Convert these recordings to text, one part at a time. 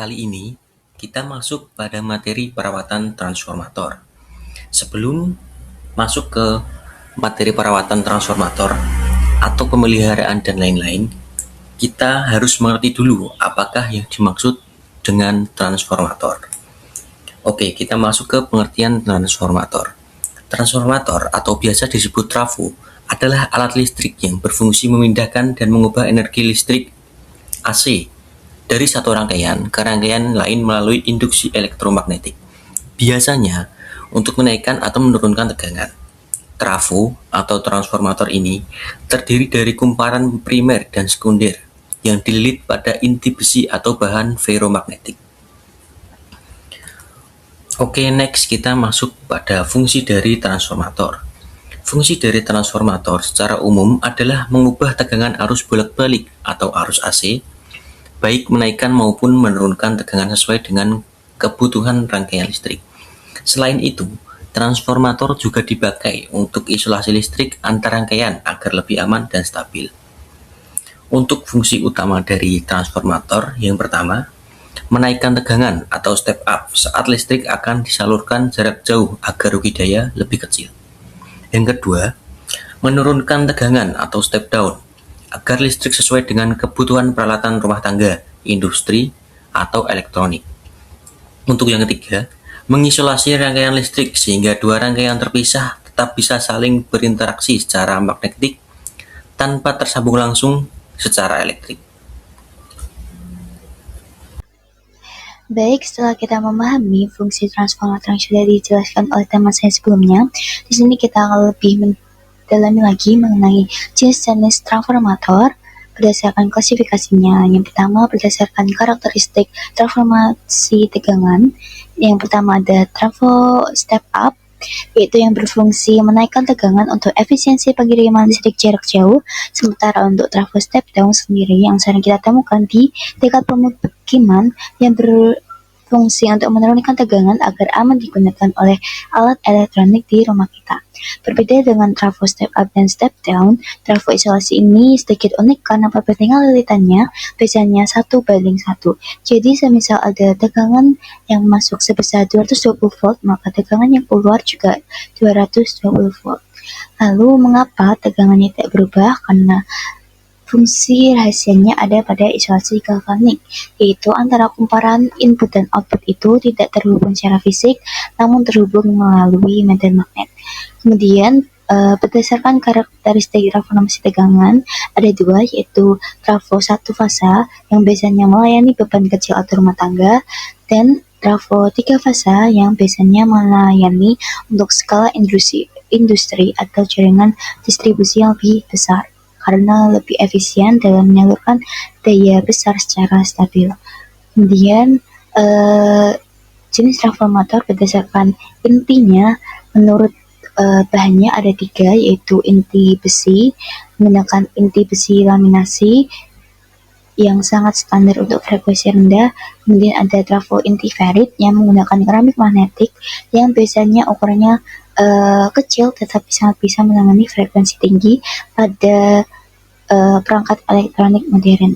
Kali ini kita masuk pada materi perawatan transformator. Sebelum masuk ke materi perawatan transformator atau pemeliharaan dan lain-lain, kita harus mengerti dulu apakah yang dimaksud dengan transformator. Oke, kita masuk ke pengertian transformator. Transformator atau biasa disebut trafo adalah alat listrik yang berfungsi memindahkan dan mengubah energi listrik AC dari satu rangkaian ke rangkaian lain melalui induksi elektromagnetik. Biasanya untuk menaikkan atau menurunkan tegangan. Trafo atau transformator ini terdiri dari kumparan primer dan sekunder yang dililit pada inti besi atau bahan ferromagnetik. Oke, next kita masuk pada fungsi dari transformator. Fungsi dari transformator secara umum adalah mengubah tegangan arus bolak-balik atau arus AC, baik menaikkan maupun menurunkan tegangan sesuai dengan kebutuhan rangkaian listrik. Selain itu, transformator juga dipakai untuk isolasi listrik antar rangkaian agar lebih aman dan stabil. Untuk fungsi utama dari transformator, yang pertama, menaikkan tegangan atau step up saat listrik akan disalurkan jarak jauh agar rugi daya lebih kecil. Yang kedua, menurunkan tegangan atau step down agar listrik sesuai dengan kebutuhan peralatan rumah tangga, industri, atau elektronik. Untuk yang ketiga, mengisolasi rangkaian listrik sehingga dua rangkaian terpisah tetap bisa saling berinteraksi secara magnetik tanpa tersambung langsung secara elektrik. Baik, setelah kita memahami fungsi transformator yang sudah dijelaskan oleh teman saya sebelumnya, di sini kita akan lebih mendalami lagi mengenai jenis-jenis transformator berdasarkan klasifikasinya. Yang pertama, berdasarkan karakteristik transformasi tegangan. Yang pertama ada trafo step up, yaitu yang berfungsi menaikkan tegangan untuk efisiensi pengiriman listrik jarak jauh, sementara untuk trafo step down sendiri yang sering kita temukan di dekat pemukiman yang berfungsi untuk menurunkan tegangan agar aman digunakan oleh alat elektronik di rumah kita. Berbeda dengan trafo step up dan step down, trafo isolasi ini sedikit unik karena perbandingan lilitannya biasanya 1:1. Jadi semisal ada tegangan yang masuk sebesar 220 volt, maka tegangan yang keluar juga 220 volt. Lalu mengapa tegangannya tidak berubah? Karena fungsi rahasianya ada pada isolasi galvanik, yaitu antara kumparan input dan output itu tidak terhubung secara fisik, namun terhubung melalui medan magnet. Kemudian berdasarkan karakteristik transformasi tegangan ada dua, yaitu trafo satu fasa yang biasanya melayani beban kecil atau rumah tangga, dan trafo 3 fasa yang biasanya melayani untuk skala industri atau jaringan distribusi yang lebih besar karena lebih efisien dalam menyalurkan daya besar secara stabil. Kemudian jenis transformator berdasarkan intinya menurut bahannya ada 3, yaitu inti besi menggunakan inti besi laminasi yang sangat standar untuk frekuensi rendah. Kemudian ada trafo inti ferrit yang menggunakan keramik magnetik yang biasanya ukurannya kecil tetapi sangat bisa menangani frekuensi tinggi pada perangkat elektronik modern.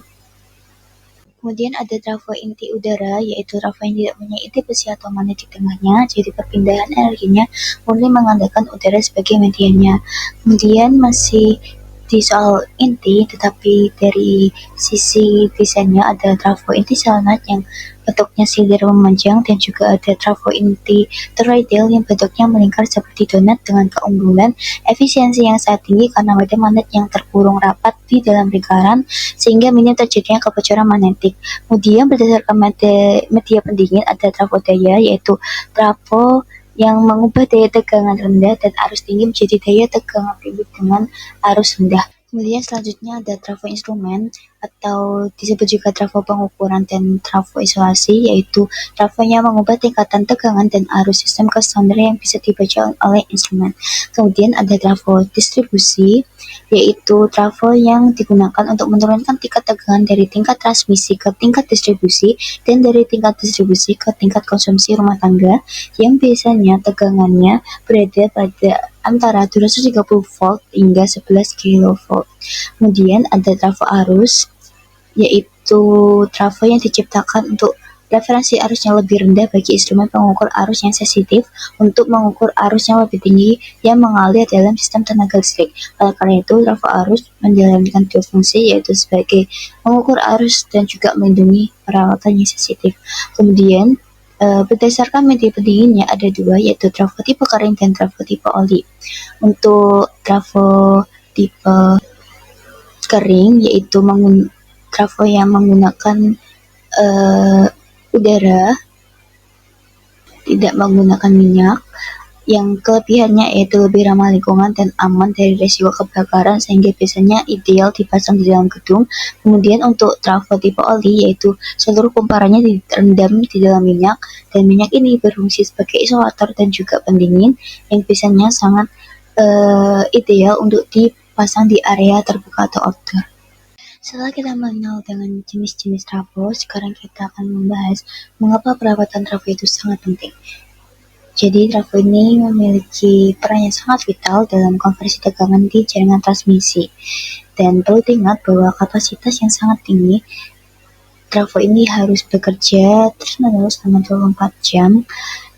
Kemudian ada trafo inti udara, yaitu trafo yang tidak punya inti besi atau magnet di tengahnya, jadi perpindahan energinya murni mengandalkan udara sebagai medianya. Kemudian masih di soal inti, tetapi dari sisi desainnya ada trafo inti solenoid yang bentuknya silinder memanjang, dan juga ada trafo inti toroidal yang bentuknya melingkar seperti donat dengan keunggulan efisiensi yang sangat tinggi karena medan magnet yang terkurung rapat di dalam lingkaran sehingga minim terjadinya kebocoran magnetik. Kemudian berdasarkan media pendingin ada trafo daya, yaitu trafo yang mengubah daya tegangan rendah dan arus tinggi menjadi daya tegangan tinggi dengan arus rendah. Kemudian selanjutnya ada trafo instrumen atau disebut juga trafo pengukuran dan trafo isolasi, yaitu trafonya mengubah tingkatan tegangan dan arus sistem ke standar yang bisa dibaca oleh instrumen. Kemudian ada trafo distribusi, yaitu trafo yang digunakan untuk menurunkan tingkat tegangan dari tingkat transmisi ke tingkat distribusi dan dari tingkat distribusi ke tingkat konsumsi rumah tangga yang biasanya tegangannya berada pada antara 230 volt hingga 11 kV. Kemudian ada trafo arus, yaitu trafo yang diciptakan untuk referensi arusnya lebih rendah bagi instrumen pengukur arus yang sensitif untuk mengukur arus yang lebih tinggi yang mengalir dalam sistem tenaga listrik. Oleh karena itu, trafo arus menjalankan dua fungsi, yaitu sebagai mengukur arus dan juga melindungi perawatan yang sensitif. Kemudian, berdasarkan media pendinginnya ada dua, yaitu trafo tipe kering dan trafo tipe oli. Untuk trafo tipe kering, yaitu trafo yang menggunakan udara, tidak menggunakan minyak, yang kelebihannya yaitu lebih ramah lingkungan dan aman dari risiko kebakaran, sehingga biasanya ideal dipasang di dalam gedung. Kemudian untuk trafo tipe oli, yaitu seluruh kumparannya direndam di dalam minyak, dan minyak ini berfungsi sebagai isolator dan juga pendingin, yang biasanya sangat ideal untuk dipasang di area terbuka atau outdoor. Setelah kita mengenal dengan jenis-jenis trafo, sekarang kita akan membahas mengapa perawatan trafo itu sangat penting. Jadi, trafo ini memiliki peran yang sangat vital dalam konversi tegangan di jaringan transmisi. Dan perlu diingat bahwa kapasitas yang sangat tinggi, trafo ini harus bekerja terus-menerus selama 24 jam,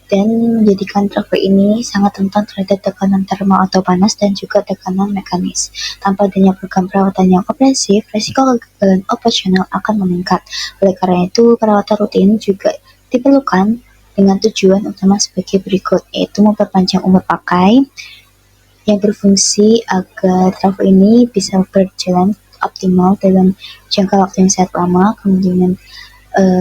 dan menjadikan trafo ini sangat rentan terhadap tekanan termal atau panas dan juga tekanan mekanis. Tanpa adanya program perawatan yang komprehensif, risiko kegagalan operasional akan meningkat. Oleh karena itu, perawatan rutin juga diperlukan dengan tujuan utama sebagai berikut, yaitu memperpanjang umur pakai, yang berfungsi agar trafo ini bisa berjalan optimal dalam jangka waktu yang sangat lama, kemudian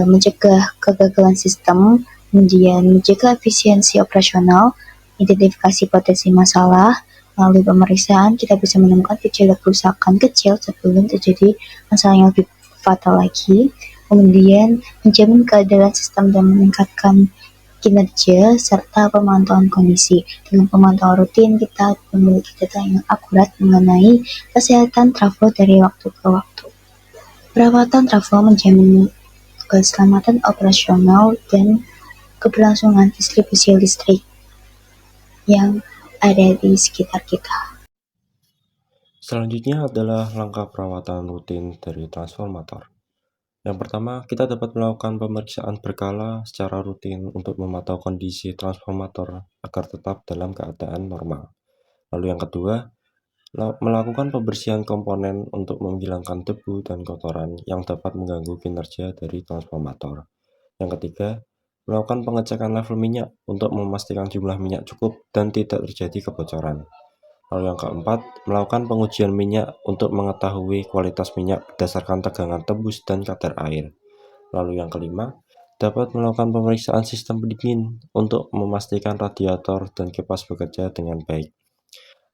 mencegah kegagalan sistem, kemudian menjaga efisiensi operasional, identifikasi potensi masalah. Melalui pemeriksaan, kita bisa menemukan gejala kerusakan kecil sebelum terjadi masalah yang lebih fatal lagi. Kemudian menjamin keadalan sistem dan meningkatkan kinerja serta pemantauan kondisi. Dengan pemantauan rutin, kita memiliki data yang akurat mengenai kesehatan trafo dari waktu ke waktu. Perawatan trafo menjamin keselamatan operasional dan keberlangsungan distribusi listrik yang ada di sekitar kita. Selanjutnya adalah langkah perawatan rutin dari transformator. Yang pertama, kita dapat melakukan pemeriksaan berkala secara rutin untuk memantau kondisi transformator agar tetap dalam keadaan normal. Lalu yang kedua, melakukan pembersihan komponen untuk menghilangkan debu dan kotoran yang dapat mengganggu kinerja dari transformator. Yang ketiga, melakukan pengecekan level minyak untuk memastikan jumlah minyak cukup dan tidak terjadi kebocoran. Lalu yang keempat, melakukan pengujian minyak untuk mengetahui kualitas minyak berdasarkan tegangan tembus dan kadar air. Lalu yang kelima, dapat melakukan pemeriksaan sistem pendingin untuk memastikan radiator dan kipas bekerja dengan baik.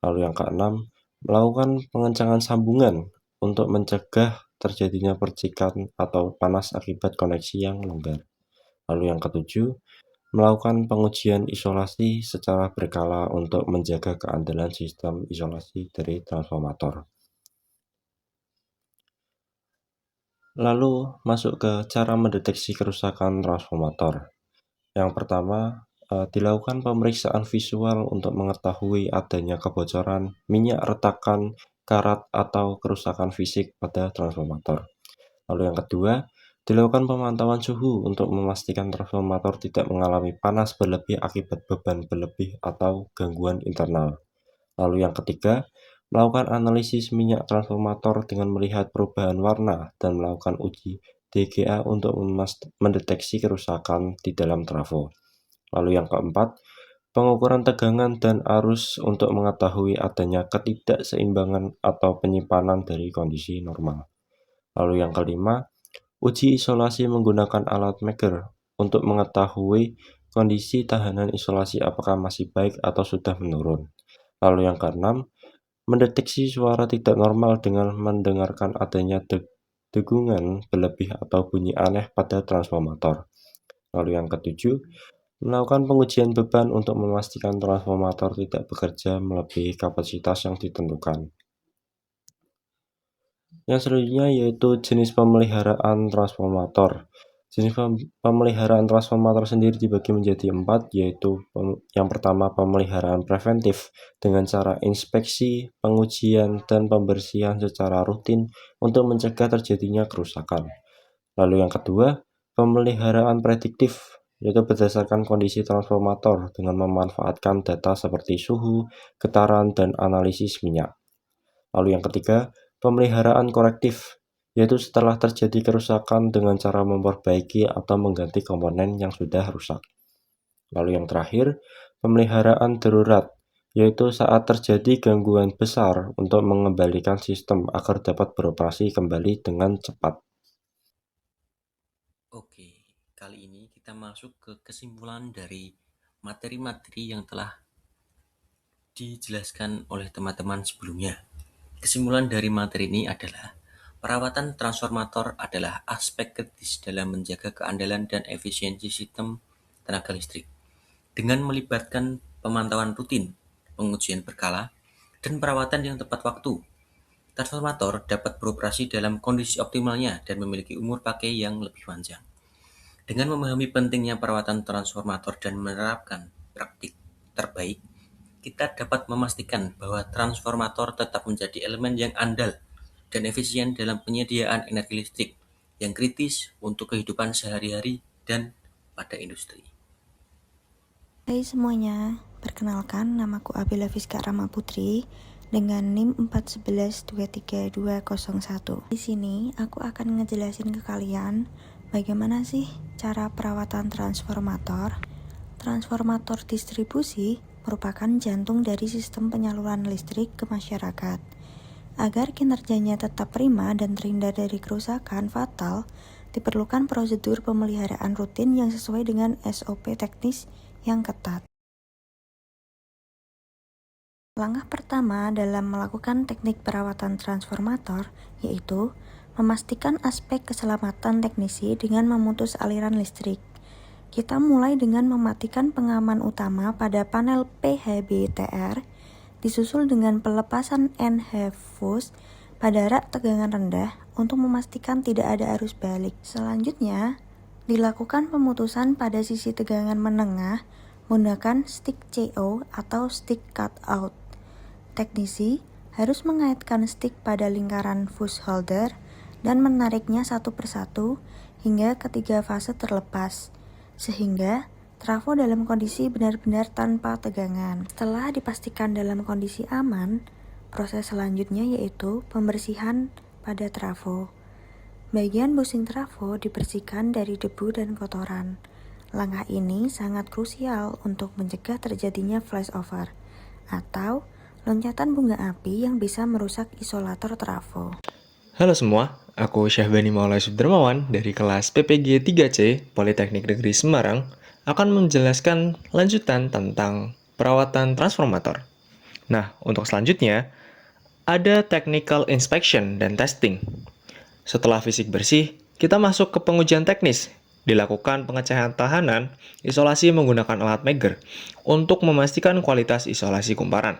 Lalu yang keenam, melakukan pengencangan sambungan untuk mencegah terjadinya percikan atau panas akibat koneksi yang longgar. Lalu yang ketujuh, melakukan pengujian isolasi secara berkala untuk menjaga keandalan sistem isolasi dari transformator. Lalu masuk ke cara mendeteksi kerusakan transformator. Yang pertama, dilakukan pemeriksaan visual untuk mengetahui adanya kebocoran, minyak retakan, karat, atau kerusakan fisik pada transformator. Lalu yang kedua, dilakukan pemantauan suhu untuk memastikan transformator tidak mengalami panas berlebih akibat beban berlebih atau gangguan internal. Lalu yang ketiga, melakukan analisis minyak transformator dengan melihat perubahan warna dan melakukan uji DGA untuk mendeteksi kerusakan di dalam trafo. Lalu yang keempat, pengukuran tegangan dan arus untuk mengetahui adanya ketidakseimbangan atau penyimpanan dari kondisi normal. Lalu yang kelima, uji isolasi menggunakan alat Megger untuk mengetahui kondisi tahanan isolasi apakah masih baik atau sudah menurun. Lalu yang keenam, mendeteksi suara tidak normal dengan mendengarkan adanya degungan berlebih atau bunyi aneh pada transformator. Lalu yang ketujuh, melakukan pengujian beban untuk memastikan transformator tidak bekerja melebihi kapasitas yang ditentukan. Yang selanjutnya yaitu jenis pemeliharaan transformator. Jenis pemeliharaan transformator sendiri dibagi menjadi 4, yaitu yang pertama pemeliharaan preventif dengan cara inspeksi, pengujian, dan pembersihan secara rutin untuk mencegah terjadinya kerusakan. Lalu yang kedua, Pemeliharaan prediktif, yaitu berdasarkan kondisi transformator dengan memanfaatkan data seperti suhu, getaran, dan analisis minyak. Lalu yang ketiga, pemeliharaan korektif, yaitu setelah terjadi kerusakan dengan cara memperbaiki atau mengganti komponen yang sudah rusak. Lalu yang terakhir, pemeliharaan darurat, yaitu saat terjadi gangguan besar untuk mengembalikan sistem agar dapat beroperasi kembali dengan cepat. Oke, kali ini kita masuk ke kesimpulan dari materi-materi yang telah dijelaskan oleh teman-teman sebelumnya. Kesimpulan dari materi ini adalah perawatan transformator adalah aspek kritis dalam menjaga keandalan dan efisiensi sistem tenaga listrik. Dengan melibatkan pemantauan rutin, pengujian berkala, dan perawatan yang tepat waktu, transformator dapat beroperasi dalam kondisi optimalnya dan memiliki umur pakai yang lebih panjang. Dengan memahami pentingnya perawatan transformator dan menerapkan praktik terbaik, kita dapat memastikan bahwa transformator tetap menjadi elemen yang andal dan efisien dalam penyediaan energi listrik yang kritis untuk kehidupan sehari-hari dan pada industri. Hai semuanya, perkenalkan namaku Abila Fiska Rama Putri dengan NIM 411-23201. Di sini aku akan ngejelasin ke kalian bagaimana sih cara perawatan transformator. Transformator distribusi merupakan jantung dari sistem penyaluran listrik ke masyarakat. Agar kinerjanya tetap prima dan terhindar dari kerusakan fatal, diperlukan prosedur pemeliharaan rutin yang sesuai dengan SOP teknis yang ketat. Langkah pertama dalam melakukan teknik perawatan transformator yaitu memastikan aspek keselamatan teknisi dengan memutus aliran listrik. Kita mulai dengan mematikan pengaman utama pada panel PHBTR, disusul dengan pelepasan NH fuse pada rak tegangan rendah untuk memastikan tidak ada arus balik. Selanjutnya, dilakukan pemutusan pada sisi tegangan menengah menggunakan stick CO atau stick cutout. Teknisi harus mengaitkan stick pada lingkaran fuse holder dan menariknya satu persatu hingga ketiga fase terlepas, sehingga trafo dalam kondisi benar-benar tanpa tegangan. Setelah dipastikan dalam kondisi aman, proses selanjutnya yaitu pembersihan pada trafo. Bagian busing trafo dibersihkan dari debu dan kotoran. Langkah ini sangat krusial untuk mencegah terjadinya flashover atau loncatan bunga api yang bisa merusak isolator trafo. Halo semua, aku Syahbani Maulai Subdermawan dari kelas PPG 3C Politeknik Negeri Semarang akan menjelaskan lanjutan tentang perawatan transformator. Nah, untuk selanjutnya, ada technical inspection dan testing. Setelah fisik bersih, kita masuk ke pengujian teknis. Dilakukan pengecekan tahanan isolasi menggunakan alat Megger untuk memastikan kualitas isolasi kumparan.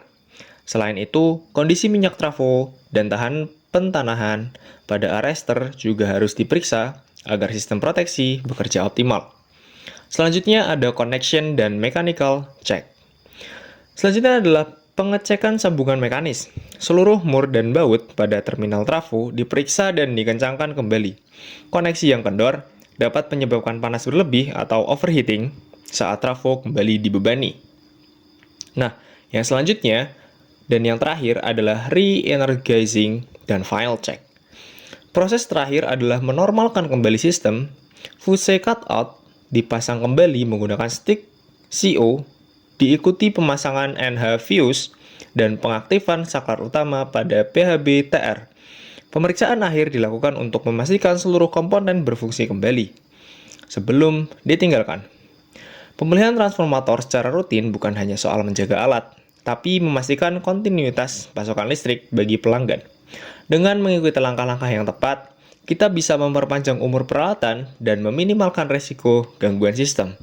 Selain itu, kondisi minyak trafo dan tahan pentanahan pada arrester juga harus diperiksa agar sistem proteksi bekerja optimal. Selanjutnya ada connection dan mechanical check. Selanjutnya adalah pengecekan sambungan mekanis. Seluruh mur dan baut pada terminal trafo diperiksa dan dikencangkan kembali. Koneksi yang kendor dapat menyebabkan panas berlebih atau overheating saat trafo kembali dibebani. Nah, yang selanjutnya dan yang terakhir adalah re-energizing dan file check. Proses terakhir adalah menormalkan kembali sistem. Fuse cutout dipasang kembali menggunakan stick CO, diikuti pemasangan NH fuse dan pengaktifan saklar utama pada PHBTR. Pemeriksaan akhir dilakukan untuk memastikan seluruh komponen berfungsi kembali sebelum ditinggalkan. Pemeliharaan transformator secara rutin bukan hanya soal menjaga alat, tapi memastikan kontinuitas pasokan listrik bagi pelanggan. Dengan mengikuti langkah-langkah yang tepat, kita bisa memperpanjang umur peralatan dan meminimalkan resiko gangguan sistem.